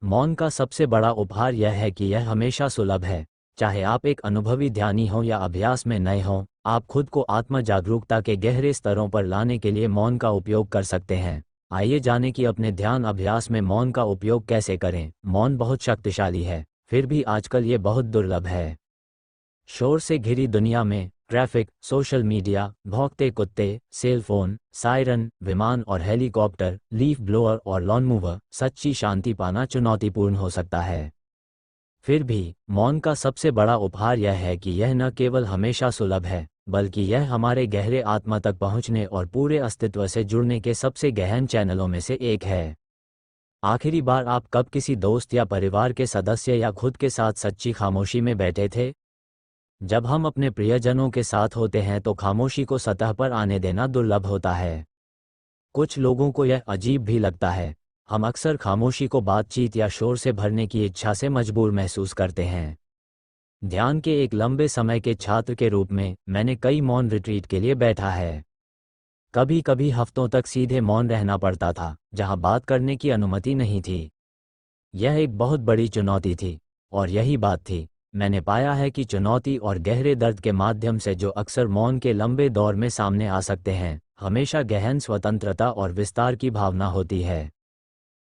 मौन का सबसे बड़ा उपहार यह है कि यह हमेशा सुलभ है। चाहे आप एक अनुभवी ध्यानी हों या अभ्यास में नए हों, आप खुद को आत्म जागरूकता के गहरे स्तरों पर लाने के लिए मौन का उपयोग कर सकते हैं। आइए जानें कि अपने ध्यान अभ्यास में मौन का उपयोग कैसे करें। मौन बहुत शक्तिशाली है, फिर भी आजकल ये बहुत दुर्लभ है। शोर से घिरी दुनिया में ट्रैफिक, सोशल मीडिया, भौंकते कुत्ते, सेल फोन, सायरन, विमान और हेलीकॉप्टर, लीफ ब्लोअर और लॉन मूवर, सच्ची शांति पाना चुनौतीपूर्ण हो सकता है। फिर भी मौन का सबसे बड़ा उपहार यह है कि यह न केवल हमेशा सुलभ है, बल्कि यह हमारे गहरे आत्मा तक पहुंचने और पूरे अस्तित्व से जुड़ने के सबसे गहन चैनलों में से एक है। आखिरी बार आप कब किसी दोस्त या परिवार के सदस्य या खुद के साथ सच्ची खामोशी में बैठे थे? जब हम अपने प्रियजनों के साथ होते हैं तो खामोशी को सतह पर आने देना दुर्लभ होता है। कुछ लोगों को यह अजीब भी लगता है। हम अक्सर खामोशी को बातचीत या शोर से भरने की इच्छा से मजबूर महसूस करते हैं। ध्यान के एक लंबे समय के छात्र के रूप में मैंने कई मौन रिट्रीट के लिए बैठा है। कभी कभी हफ्तों तक सीधे मौन रहना पड़ता था, जहां बात करने की अनुमति नहीं थी। यह एक बहुत बड़ी चुनौती थी, और यही बात थी। मैंने पाया है कि चुनौती और गहरे दर्द के माध्यम से जो अक्सर मौन के लंबे दौर में सामने आ सकते हैं, हमेशा गहन स्वतंत्रता और विस्तार की भावना होती है।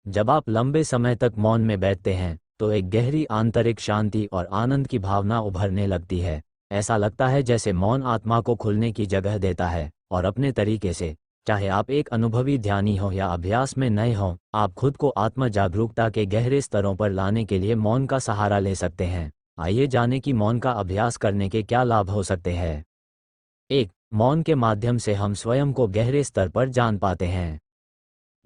जब आप लंबे समय तक मौन में बैठते हैं, तो एक गहरी आंतरिक शांति और आनंद की भावना उभरने लगती है। ऐसा लगता है जैसे मौन आत्मा को खुलने की जगह देता है, और अपने तरीके से, चाहे आप एक अनुभवी ध्यानी हो या अभ्यास में नए हों, आप खुद को आत्म जागरूकता के गहरे स्तरों पर लाने के लिए मौन का सहारा ले सकते हैं। आइए जानें कि मौन का अभ्यास करने के क्या लाभ हो सकते हैं। 1. मौन के माध्यम से हम स्वयं को गहरे स्तर पर जान पाते हैं।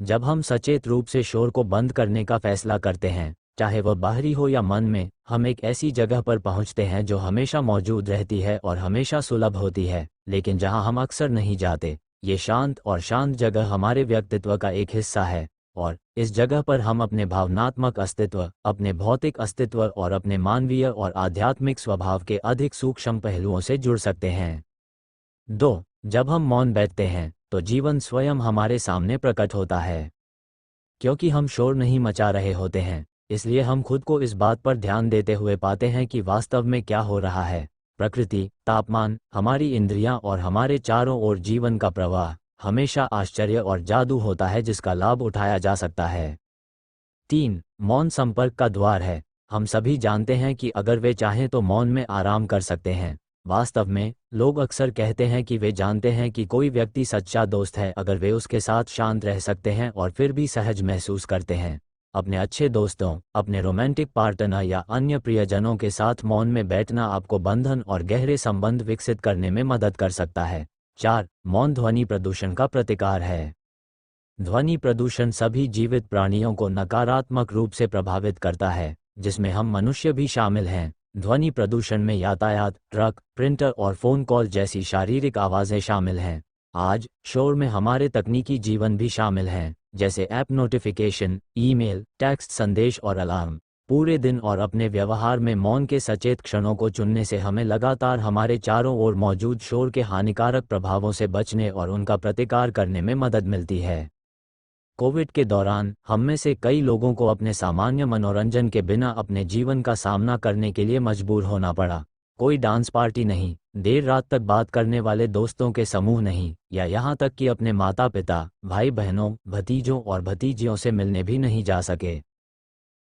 जब हम सचेत रूप से शोर को बंद करने का फैसला करते हैं, चाहे वह बाहरी हो या मन में, हम एक ऐसी जगह पर पहुंचते हैं जो हमेशा मौजूद रहती है और हमेशा सुलभ होती है, लेकिन जहां हम अक्सर नहीं जाते। ये शांत और शांत जगह हमारे व्यक्तित्व का एक हिस्सा है, और इस जगह पर हम अपने भावनात्मक अस्तित्व, अपने भौतिक अस्तित्व और अपने मानवीय और आध्यात्मिक स्वभाव के अधिक सूक्ष्म पहलुओं से जुड़ सकते हैं। 2. जब हम मौन बैठते हैं, तो जीवन स्वयं हमारे सामने प्रकट होता है। क्योंकि हम शोर नहीं मचा रहे होते हैं, इसलिए हम खुद को इस बात पर ध्यान देते हुए पाते हैं कि वास्तव में क्या हो रहा है। प्रकृति, तापमान, हमारी इंद्रियां और हमारे चारों ओर जीवन का प्रवाह, हमेशा आश्चर्य और जादू होता है जिसका लाभ उठाया जा सकता है। 3. मौन संपर्क का द्वार है। हम सभी जानते हैं कि अगर वे चाहें तो मौन में आराम कर सकते हैं। वास्तव में, लोग अक्सर कहते हैं कि वे जानते हैं कि कोई व्यक्ति सच्चा दोस्त है अगर वे उसके साथ शांत रह सकते हैं और फिर भी सहज महसूस करते हैं। अपने अच्छे दोस्तों, अपने रोमांटिक पार्टनर या अन्य प्रियजनों के साथ मौन में बैठना आपको बंधन और गहरे संबंध विकसित करने में मदद कर सकता है। 4. मौन ध्वनि प्रदूषण का प्रतिकार है। ध्वनि प्रदूषण सभी जीवित प्राणियों को नकारात्मक रूप से प्रभावित करता है, जिसमें हम मनुष्य भी शामिल हैं। ध्वनि प्रदूषण में यातायात, ट्रक, प्रिंटर और फोन कॉल जैसी शारीरिक आवाज़ें शामिल हैं। आज शोर में हमारे तकनीकी जीवन भी शामिल हैं, जैसे ऐप नोटिफिकेशन, ईमेल, टेक्स्ट संदेश और अलार्म। पूरे दिन और अपने व्यवहार में मौन के सचेत क्षणों को चुनने से हमें लगातार हमारे चारों ओर मौजूद शोर के हानिकारक प्रभावों से बचने और उनका प्रतिकार करने में मदद मिलती है। कोविड के दौरान हम में से कई लोगों को अपने सामान्य मनोरंजन के बिना अपने जीवन का सामना करने के लिए मजबूर होना पड़ा। कोई डांस पार्टी नहीं, देर रात तक बात करने वाले दोस्तों के समूह नहीं, या यहाँ तक कि अपने माता पिता, भाई बहनों, भतीजों और भतीजियों से मिलने भी नहीं जा सके।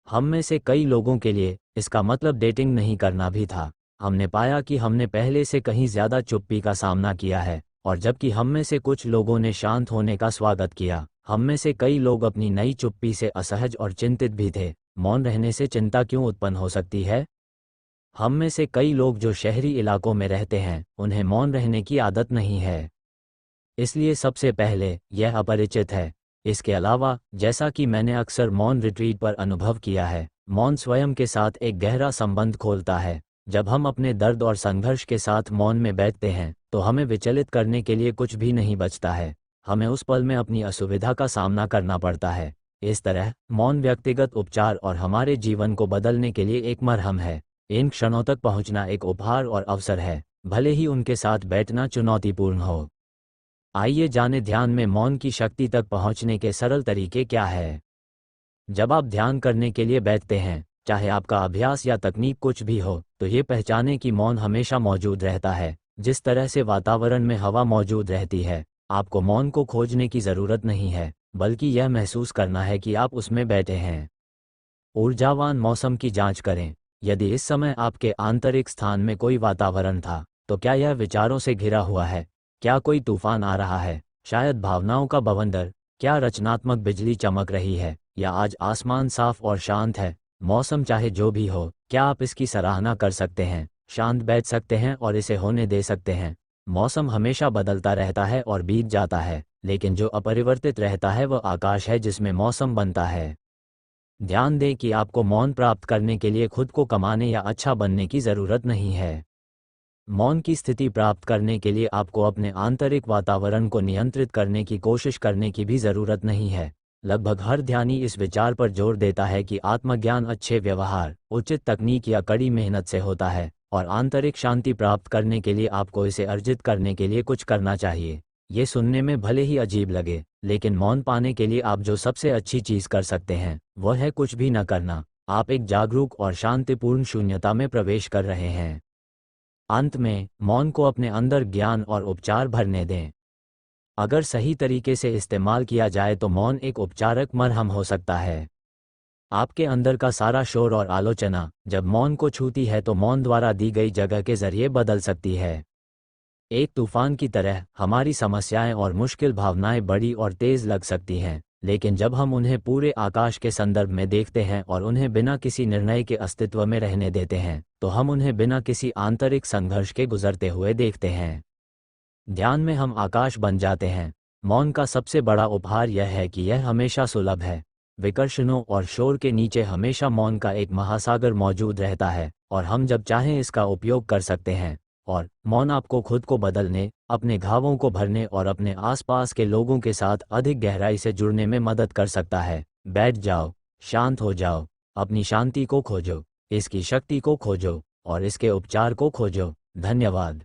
हम में से कई लोगों के लिए इसका मतलब डेटिंग नहीं करना भी था। हमने पाया कि हमने पहले से कहीं ज्यादा चुप्पी का सामना किया है, और जबकि हम में से कुछ लोगों ने शांत होने का स्वागत किया, हम में से कई लोग अपनी नई चुप्पी से असहज और चिंतित भी थे। मौन रहने से चिंता क्यों उत्पन्न हो सकती है? हम में से कई लोग जो शहरी इलाकों में रहते हैं, उन्हें मौन रहने की आदत नहीं है। इसलिए सबसे पहले, यह अपरिचित है। इसके अलावा, जैसा कि मैंने अक्सर मौन रिट्रीट पर अनुभव किया है, मौन स्वयं के साथ एक गहरा संबंध खोलता है। जब हम अपने दर्द और संघर्ष के साथ मौन में बैठते हैं, तो हमें विचलित करने के लिए कुछ भी नहीं बचता है। हमें उस पल में अपनी असुविधा का सामना करना पड़ता है। इस तरह, मौन व्यक्तिगत उपचार और हमारे जीवन को बदलने के लिए एक मरहम है। इन क्षणों तक पहुंचना एक उपहार और अवसर है, भले ही उनके साथ बैठना चुनौतीपूर्ण हो। आइए जाने ध्यान में मौन की शक्ति तक पहुंचने के सरल तरीके क्या है। जब आप ध्यान करने के लिए बैठते हैं, चाहे आपका अभ्यास या तकनीक कुछ भी हो, तो ये पहचाने कि मौन हमेशा मौजूद रहता है। जिस तरह से वातावरण में हवा मौजूद रहती है, आपको मौन को खोजने की ज़रूरत नहीं है, बल्कि यह महसूस करना है कि आप उसमें बैठे हैं। ऊर्जावान मौसम की जांच करें। यदि इस समय आपके आंतरिक स्थान में कोई वातावरण था, तो क्या यह विचारों से घिरा हुआ है? क्या कोई तूफान आ रहा है? शायद भावनाओं का बवंडर? क्या रचनात्मक बिजली चमक रही है? या आज आसमान साफ और शांत है? मौसम चाहे जो भी हो, क्या आप इसकी सराहना कर सकते हैं, शांत बैठ सकते हैं और इसे होने दे सकते हैं? मौसम हमेशा बदलता रहता है और बीत जाता है, लेकिन जो अपरिवर्तित रहता है वह आकाश है जिसमें मौसम बनता है। ध्यान दें कि आपको मौन प्राप्त करने के लिए खुद को कमाने या अच्छा बनने की ज़रूरत नहीं है। मौन की स्थिति प्राप्त करने के लिए आपको अपने आंतरिक वातावरण को नियंत्रित करने की कोशिश करने की भी ज़रूरत नहीं है। लगभग हर ध्यानी इस विचार पर जोर देता है कि आत्मज्ञान अच्छे व्यवहार, उचित तकनीक या कड़ी मेहनत से होता है, और आंतरिक शांति प्राप्त करने के लिए आपको इसे अर्जित करने के लिए कुछ करना चाहिए। ये सुनने में भले ही अजीब लगे, लेकिन मौन पाने के लिए आप जो सबसे अच्छी चीज़ कर सकते हैं, वह है कुछ भी न करना। आप एक जागरूक और शांतिपूर्ण शून्यता में प्रवेश कर रहे हैं। अंत में, मौन को अपने अंदर ज्ञान और उपचार भरने दें। अगर सही तरीके से इस्तेमाल किया जाए तो मौन एक उपचारक मरहम हो सकता है। आपके अंदर का सारा शोर और आलोचना, जब मौन को छूती है तो मौन द्वारा दी गई जगह के जरिए बदल सकती है। एक तूफान की तरह हमारी समस्याएं और मुश्किल भावनाएं बड़ी और तेज लग सकती हैं, लेकिन जब हम उन्हें पूरे आकाश के संदर्भ में देखते हैं और उन्हें बिना किसी निर्णय के अस्तित्व में रहने देते हैं, तो हम उन्हें बिना किसी आंतरिक संघर्ष के गुजरते हुए देखते हैं। ध्यान में हम आकाश बन जाते हैं। मौन का सबसे बड़ा उपहार यह है कि यह हमेशा सुलभ है। विकर्षणों और शोर के नीचे हमेशा मौन का एक महासागर मौजूद रहता है, और हम जब चाहें इसका उपयोग कर सकते हैं। और मौन आपको खुद को बदलने, अपने घावों को भरने और अपने आसपास के लोगों के साथ अधिक गहराई से जुड़ने में मदद कर सकता है। बैठ जाओ, शांत हो जाओ, अपनी शांति को खोजो, इसकी शक्ति को खोजो, और इसके उपचार को खोजो। धन्यवाद।